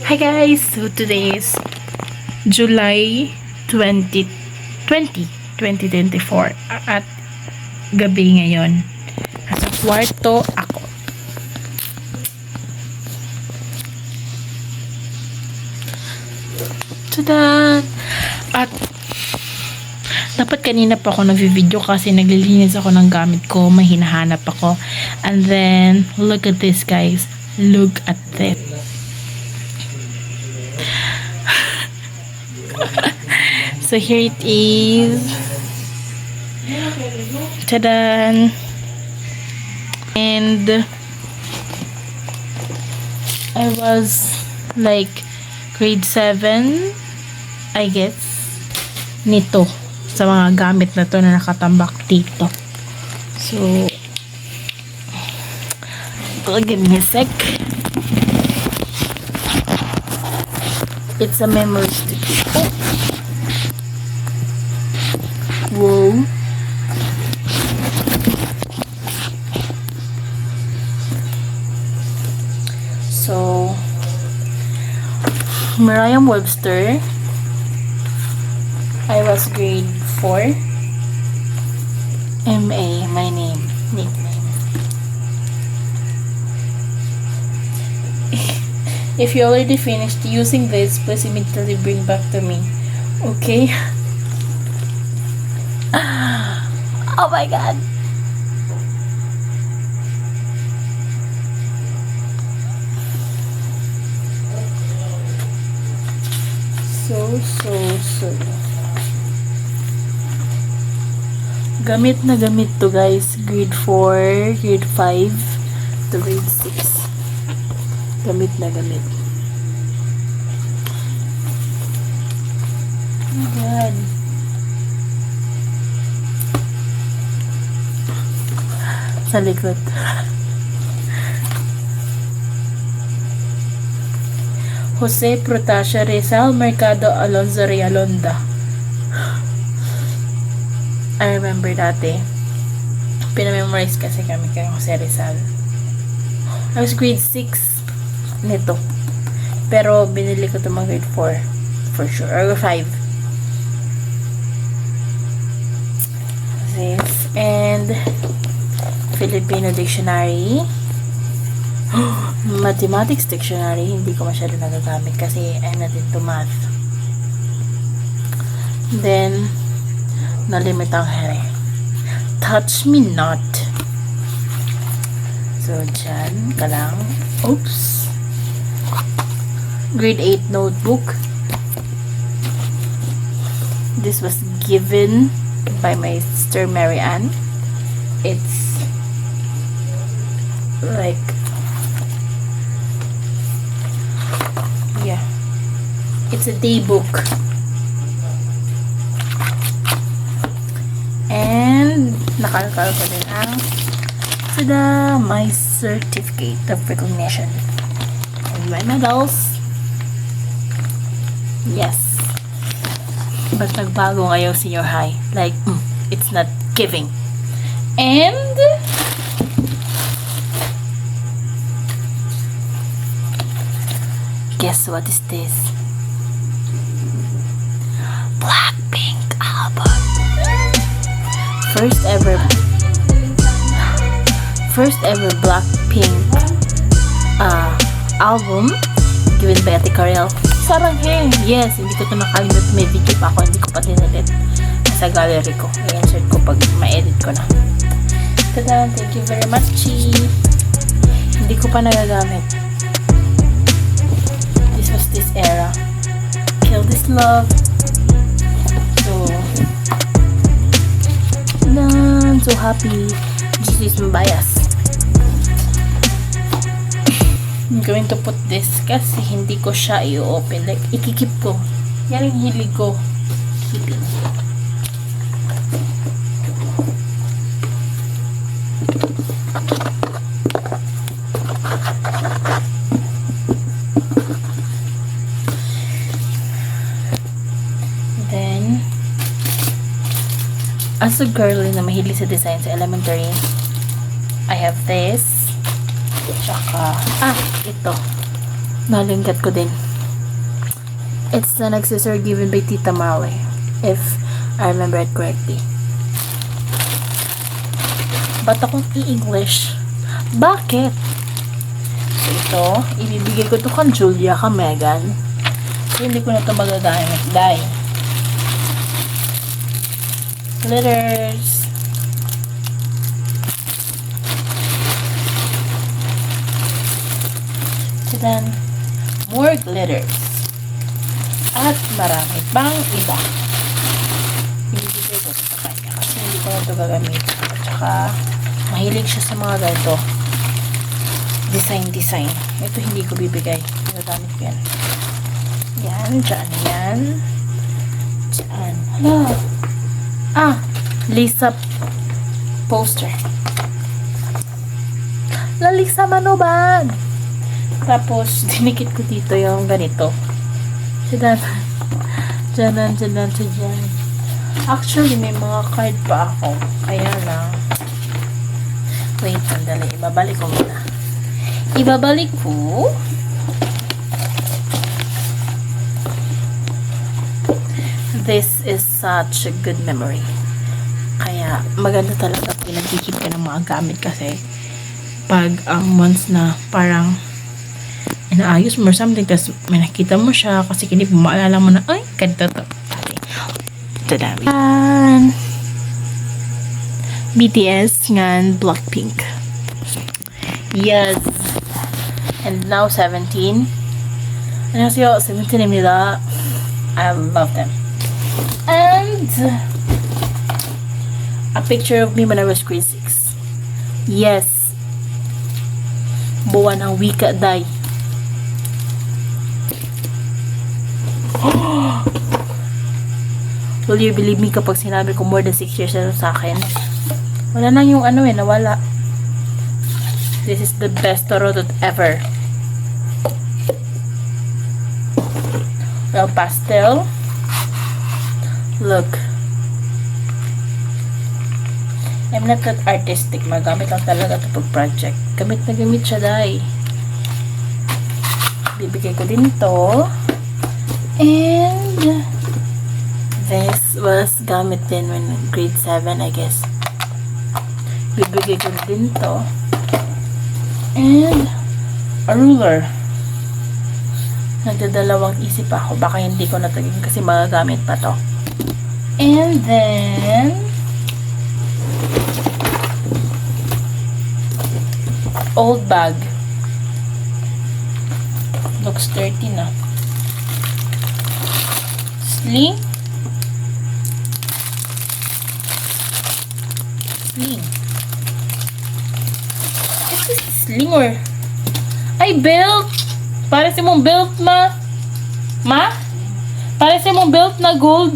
Hi guys! So today is July 2024 at gabi ngayon. Nasa kwarto ako. Tada! At dapat kanina pa ako nag-video kasi naglilinis ako ng gamit ko, may hinahanap ako. And then, look at this guys. Look at this. So here it is. Tadan! And I was like grade 7, I guess, nito sa mga gamit na to na nakatambak dito. So give me a sec. It's a memory stick. Oh. Whoa. So Merriam-Webster. I was grade 4. MA, my name, nickname. If you already finished using this, please immediately bring back to me. Okay? Oh my god! So. Gamit na gamit to guys. Grade 4, grade 5, to grade 6. Gamit na gamit. Oh my god. Sa likod. Jose Protasio Rizal Mercado Alonzo Realonda. I remember dati. Pinamemorize kasi kami kay Jose Rizal. I was grade 6 nito. Pero binili ko ito mga grade 4. For sure. Or 5. This. And Filipino Dictionary. Mathematics Dictionary. Hindi ko masyado nagagamit kasi I'm not into math. Then nalimit ang here. Touch me not. So dyan ka lang. Oops. Grade 8 notebook. This was given by my sister Mary Ann. It's like, yeah, it's a day book. And nakalkal ko din ang tada, my certificate of recognition and my medals. Yes, but nagbago ngayon senior high, like it's not giving. And guess what is this? Blackpink album. First ever Blackpink album given by Ate Karel. Sarang yes, hindi ko ito nakalimut. May video pa ako, hindi ko pa dinalit sa gallery ko. I-insert ko pag ma-edit ko na. Tada, thank you very much, Chi. Hindi ko pa nagagamit. This was this era. Kill This Love. So happy. Jesus Mabayas. I'm going to put this kasi hindi ko siya i-open. Like, ikikip ko. Yan yung hilig ko. Keeping. Then, as a girl na mahilig sa design sa elementary, I have this. Tsaka, ito. Nalingkat ko din. It's an accessory given by Tita Marley, if I remember it correctly. Ba't akong i-English? Bakit? So ito, ibibigay ko to kang Julia, ka Megan. So, hindi ko na to magagamit. Dahil glitters. And then, more glitters. At marami pang iba. Ibibigay ko sa kanya kasi hindi ko na ito gagamit. At saka, mahilig siya sa mga ganito. Design. Ito hindi ko bibigay. Gagamit ko yan. Yan, dyan, yan. Dyan. Hala. Lisa poster. La Lisa Manoban. Tapos, dinikit ko dito yung ganito. Dyan. Actually, may mga card pa ako. Kaya lang. Wait, sandali. Ibabalik ko muna. This is such a good memory. Kaya, maganda talaga pinag-keep ka ng mga gamit kasi pag ang months na parang inaayos mo or something, tapos may nakita mo siya kasi kinip mo, maalala mo na, ay, ganito to. Tadami. BTS ngan Blackpink. Yes. And now 17. 안녕하세요. 17입니다. I love them. And a picture of me when I was grade 6. Yes. Buwan ng wika, day. Will you believe me kapag sinabi ko more than 6 years na sa akin? Wala nang yung nawala. This is the best Torotot ever. Well, pastel. Look. I'm not that artistic. Magamit lang talaga ito pag project. Gamit na gamit siya, day. Bibigay ko din to. And this was gamit din when grade 7, I guess. Bibigay ko din to. And a ruler. Nagdadalawang isip ako. Baka hindi ko natagin kasi magagamit pa to. And then old bag. Looks dirty na. Sling. Is this sling or ay, belt. Para sa mong belt, ma. Para sa mong belt na gold.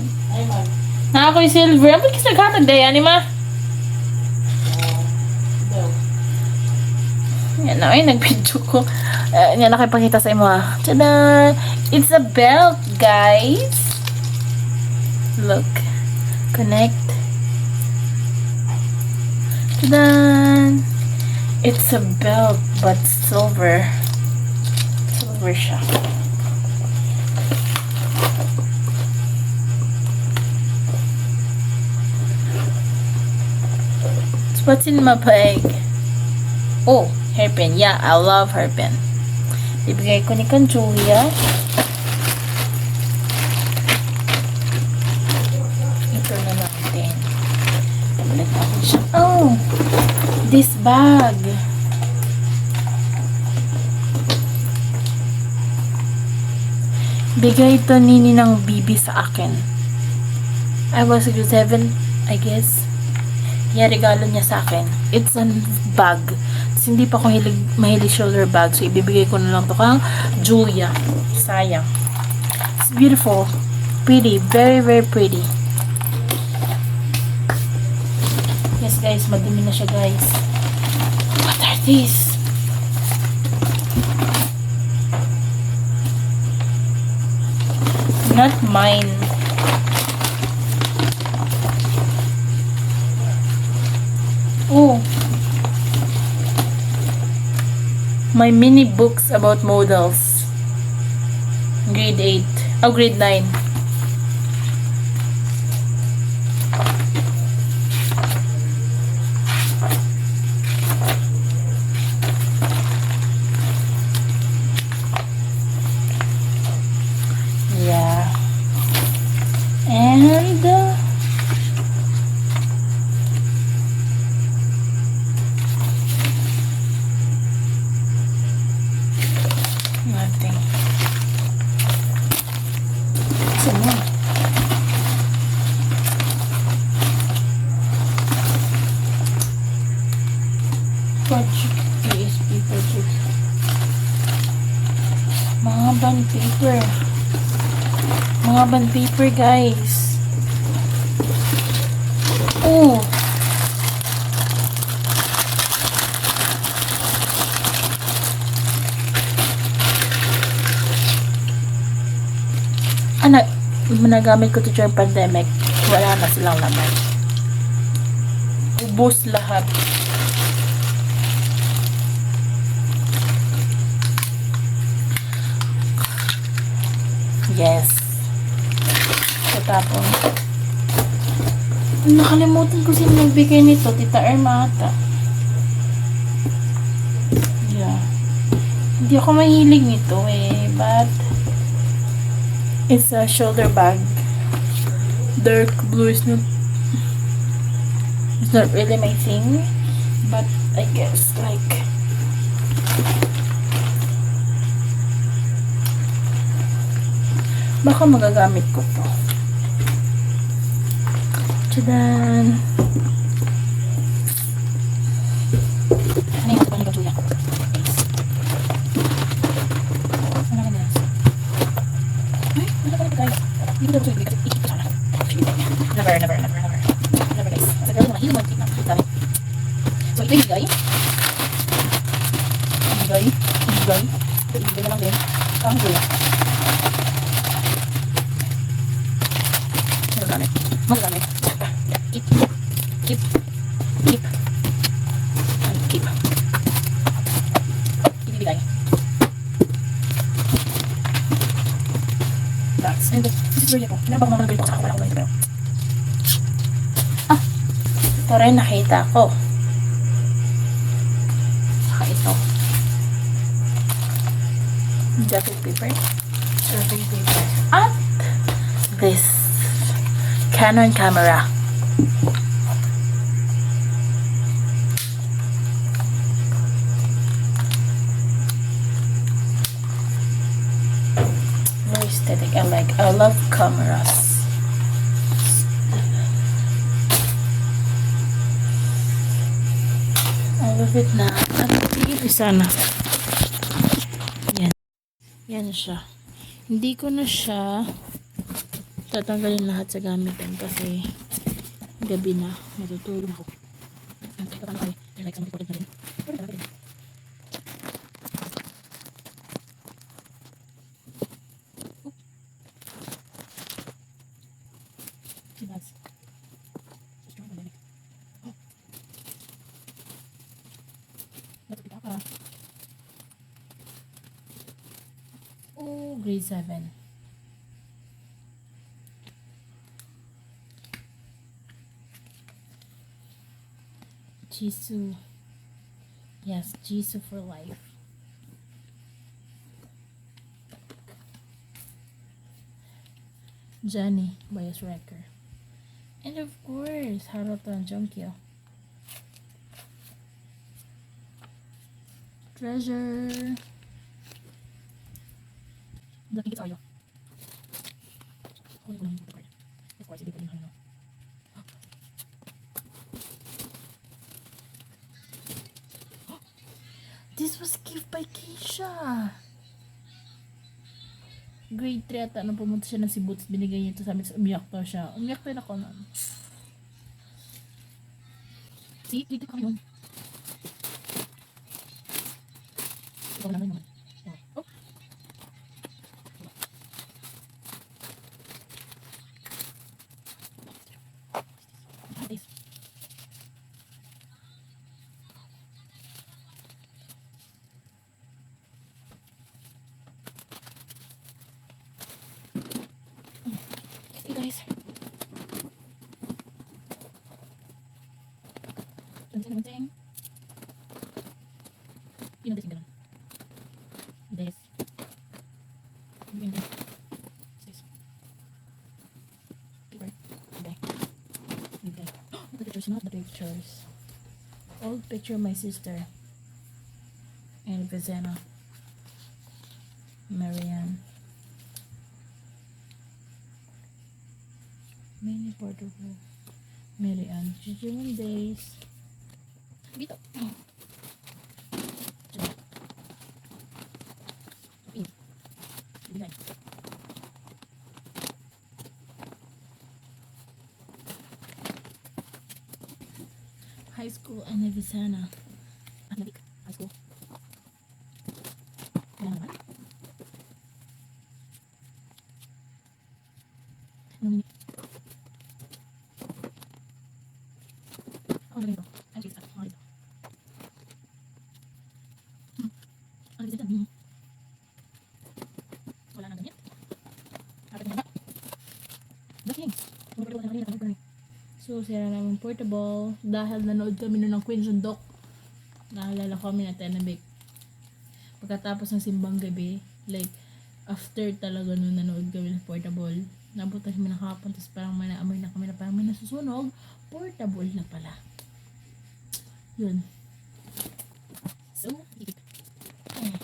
Na ako yung silver. Ang kasi naghatag day, ani, ma? Yan na, ay, nag-video ko. Yan, nakipakita sa imo, ha. Tada! It's a belt, guys. Look. Connect. Tada! It's a belt, but silver. Silver siya. So, what's in my bag? Oh, hairpin. Yeah, I love hairpin. Ibigay ko ni kan Julia. Ito na natin. Balik natin siya. Oh, this bag. Bigay ito ni Ninang Bibi sa akin. I was grade 7, I guess. Yeah, regalo niya sa akin. It's a bag. Tapos hindi pa ako mahilig shoulder bag. So, ibibigay ko na lang to kang Julia. Sayang. It's beautiful. Pretty. Very, very pretty. Yes, guys. Madumi na siya, guys. What are these? Not mine. Oh. My mini books about models. Grade 8. Oh, grade 9. Yeah. And nothing. So more. Project PSP project. Mga bond paper. Mga bond paper, guys. Oh. Nagamit ko to during pandemic. Wala na silang laman. Ubus lahat. Yes. So, tapos nakalimutan ko sino nagbigay nito. Tita Irma ata. Yeah. Hindi ako mahilig nito eh. But it's a shoulder bag. Dark blue is not, it's not really my thing. But I guess like baka magagamit ko to. Tadaan! Ano yung kapal ni Julia? Ano naman yan? Ay, wala ka na guys. Hindi ko daw ito ikip ko sana. Never guys. Sa gawin naman, hindi mo ikip na. Dami. So ito yung higay. Ito higay na lang din. Ang Julia. Magagamit. Keep. Ibibigay. That's and this is really cool. Hindi na ba mga ganito sa wala ko ganito pero. Ito rin nakita ko. Saka ito. Jacket paper. At this Canon camera. Very aesthetic. I love cameras. I love it na. Ito sana. Yan siya. Hindi ko na siya tatanggalin lahat sa gamitin kasi gabi na, matutulog ako. Like some important na rin. Oh, grade 7. Jisoo. Yes, Jisoo for life. Jennie by a Wrecker. And of course, Haruto and Junkyo. Treasure. The tickets are you. Of course, hindi ko rin ano. This was gift by Keisha. Grade 3 ata nung pumunta siya ng Cebu, binigay niya ito sa amin. Umiyak to siya. Umiyak din ako nun. See? Grade 3 kami yun. Ito naman naman. Oh. guys. Gunting. Yun natin ganun. This. This. Paper. Okay. Okay. The pictures, not the pictures. Old picture of my sister. And Vizena. Marianne. Mini Portugal. Marianne. 61 days. Dito. High school and Vizena. Atlantic High School. Kailangan naman. Ano ganito? Ay, sige. Ano dito? Ano dito? Wala nang ganyan. Bakit nga ba? Daking. So, sila namin portable. Dahil nanood kami nun ng Queen Sundok. Naalala ko kami na Tenabik. Pagkatapos ng simbang gabi, like, after talaga nun nanood kami ng portable, nabutan kami ng hapon, tapos parang may naamoy na kami na parang may nasusunog, portable na pala. Yun. So, ikip. Ayan.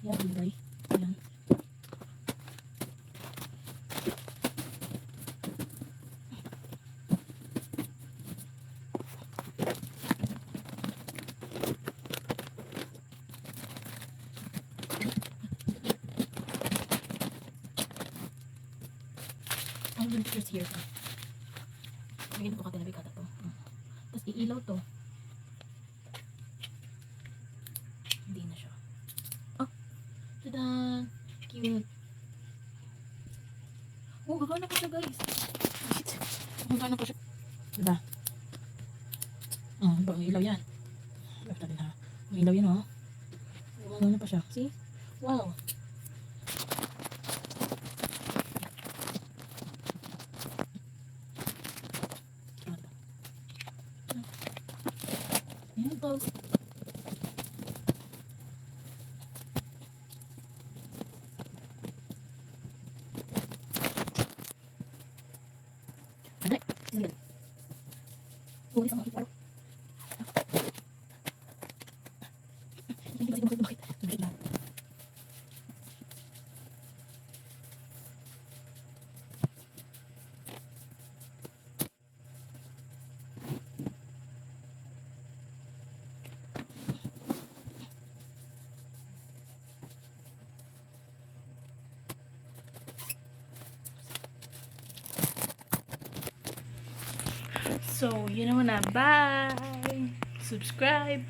Yeah, bye. Ayan. I'm going to just here. Lagyan ko katinabig kata to. Tapos iilaw to. Hindi na siya. Oh! Tada! Cute! Oh, gagana pa siya guys. Wait. Gagana pa siya. Diba? Bang ilaw yan. Left natin ha. Ang ilaw yan oh. Gagana pa siya. See? Wow! Ayan, pause. Aday, sige. Uwi sa mga iparo. Hindi kasi bakit. Tubig lang. So, yun naman na. Bye! Subscribe!